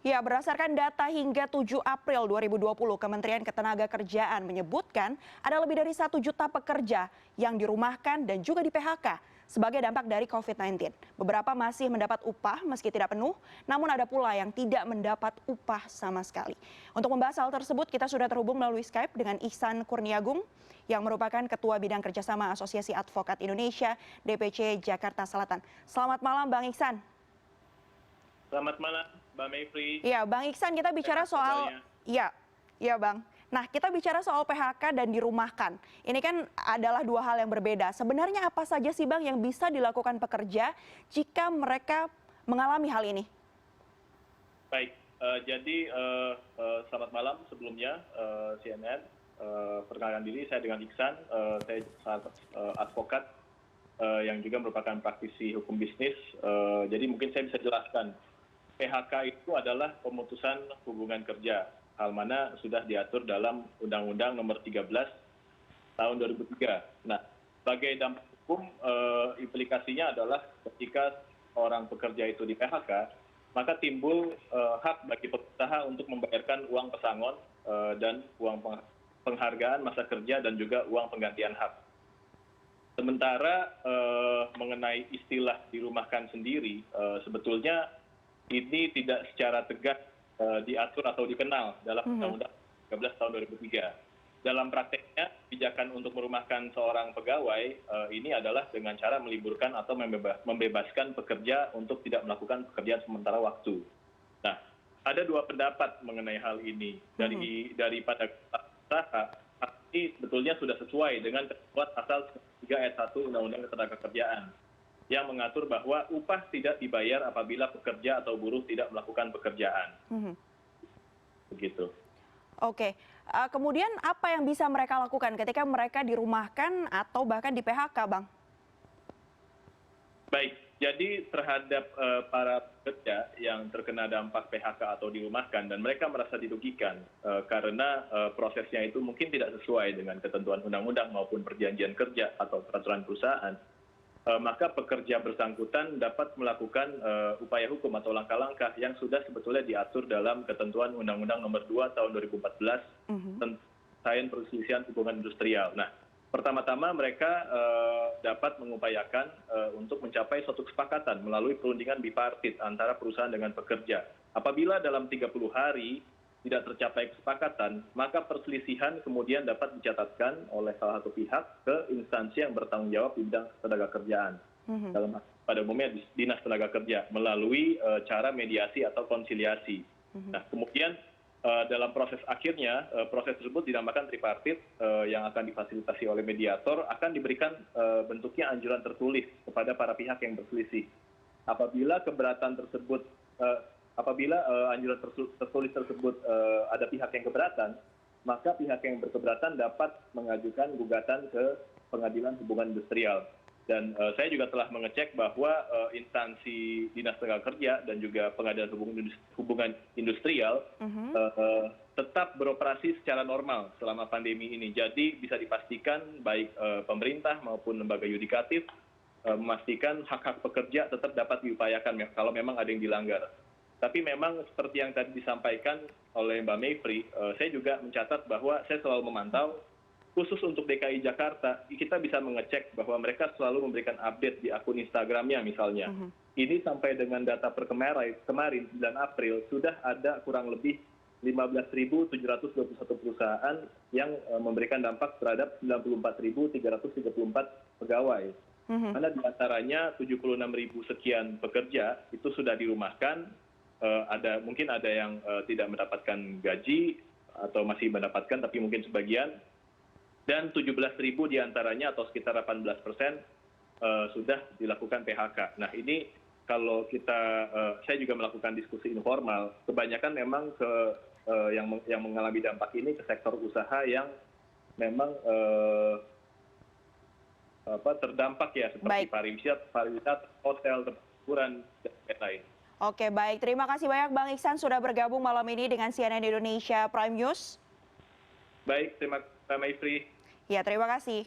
Ya, berdasarkan data hingga 7 April 2020, Kementerian Ketenagakerjaan menyebutkan ada lebih dari 1 juta pekerja yang dirumahkan dan juga di PHK sebagai dampak dari COVID-19. Beberapa masih mendapat upah meski tidak penuh, namun ada pula yang tidak mendapat upah sama sekali. Untuk membahas hal tersebut, kita sudah terhubung melalui Skype dengan Ihsan Kurniagung yang merupakan Ketua Bidang Kerjasama Asosiasi Advokat Indonesia DPC Jakarta Selatan. Selamat malam, Bang Ihsan. Selamat malam, Mbak Mayfri. Iya, Bang Ihsan, kita bicara soal Bang. Nah, kita bicara soal PHK dan dirumahkan. Ini kan adalah dua hal yang berbeda. Sebenarnya apa saja sih, Bang, yang bisa dilakukan pekerja jika mereka mengalami hal ini? Baik, jadi selamat malam sebelumnya CNN. Perkenalkan diri, saya dengan Ihsan. Saya advokat yang juga merupakan praktisi hukum bisnis. Jadi mungkin saya bisa jelaskan. PHK itu adalah pemutusan hubungan kerja, hal mana sudah diatur dalam Undang-Undang Nomor 13 Tahun 2003. Nah, sebagai dampak hukum, implikasinya adalah ketika orang pekerja itu di PHK, maka timbul hak bagi pengusaha untuk membayarkan uang pesangon dan uang penghargaan masa kerja dan juga uang penggantian hak. Sementara mengenai istilah dirumahkan sendiri, sebetulnya ini tidak secara tegas diatur atau dikenal dalam Undang-Undang 13 tahun 2003. Dalam prakteknya, kebijakan untuk merumahkan seorang pegawai ini adalah dengan cara meliburkan atau membebaskan pekerja untuk tidak melakukan pekerjaan sementara waktu. Nah, ada dua pendapat mengenai hal ini. Daripada usaha, ini sebetulnya sudah sesuai dengan ketentuan pasal 3 ayat 1 Undang-Undang Ketenagakerjaan yang mengatur bahwa upah tidak dibayar apabila pekerja atau buruh tidak melakukan pekerjaan. Begitu. Oke, kemudian apa yang bisa mereka lakukan ketika mereka dirumahkan atau bahkan di PHK, Bang? Baik, jadi terhadap para pekerja yang terkena dampak PHK atau dirumahkan dan mereka merasa dirugikan karena prosesnya itu mungkin tidak sesuai dengan ketentuan undang-undang maupun perjanjian kerja atau peraturan perusahaan, maka pekerja bersangkutan dapat melakukan upaya hukum atau langkah-langkah yang sudah sebetulnya diatur dalam ketentuan Undang-Undang Nomor 2 Tahun 2014 tentang perselisihan hubungan industrial. Nah, pertama-tama mereka dapat mengupayakan untuk mencapai suatu kesepakatan melalui perundingan bipartit antara perusahaan dengan pekerja. Apabila dalam 30 hari tidak tercapai kesepakatan, maka perselisihan kemudian dapat dicatatkan oleh salah satu pihak ke instansi yang bertanggung jawab di bidang ketenagakerjaan. Pada umumnya Dinas Tenaga Kerja melalui cara mediasi atau konsiliasi. Nah, kemudian dalam proses akhirnya, proses tersebut dinamakan tripartit yang akan difasilitasi oleh mediator, akan diberikan bentuknya anjuran tertulis kepada para pihak yang berselisih. Apabila keberatan tersebut, apabila anjuran tertulis tersebut ada pihak yang keberatan, maka pihak yang berkeberatan dapat mengajukan gugatan ke Pengadilan Hubungan Industrial. Dan saya juga telah mengecek bahwa instansi Dinas Tenaga Kerja dan juga Pengadilan Hubungan Industrial tetap beroperasi secara normal selama pandemi ini. Jadi bisa dipastikan baik pemerintah maupun lembaga yudikatif memastikan hak-hak pekerja tetap dapat diupayakan kalau memang ada yang dilanggar. Tapi memang seperti yang tadi disampaikan oleh Mbak Mayfri, saya juga mencatat bahwa saya selalu memantau, khusus untuk DKI Jakarta, kita bisa mengecek bahwa mereka selalu memberikan update di akun Instagramnya misalnya. Ini sampai dengan data per kemarin, 9 April, sudah ada kurang lebih 15.721 perusahaan yang memberikan dampak terhadap 94.334 pegawai. Mana di antaranya 76.000 sekian pekerja itu sudah dirumahkan, mungkin ada yang tidak mendapatkan gaji atau masih mendapatkan tapi mungkin sebagian, dan 17.000 diantaranya atau sekitar 18% sudah dilakukan PHK. Nah, ini kalau saya juga melakukan diskusi informal, kebanyakan memang yang mengalami dampak ini ke sektor usaha yang memang terdampak ya, seperti pariwisata, hotel, hiburan, dan lain-lain. Oke, baik. Terima kasih banyak Bang Ihsan sudah bergabung malam ini dengan CNN Indonesia Prime News. Baik, terima kasih Mayfri. Ya, terima kasih.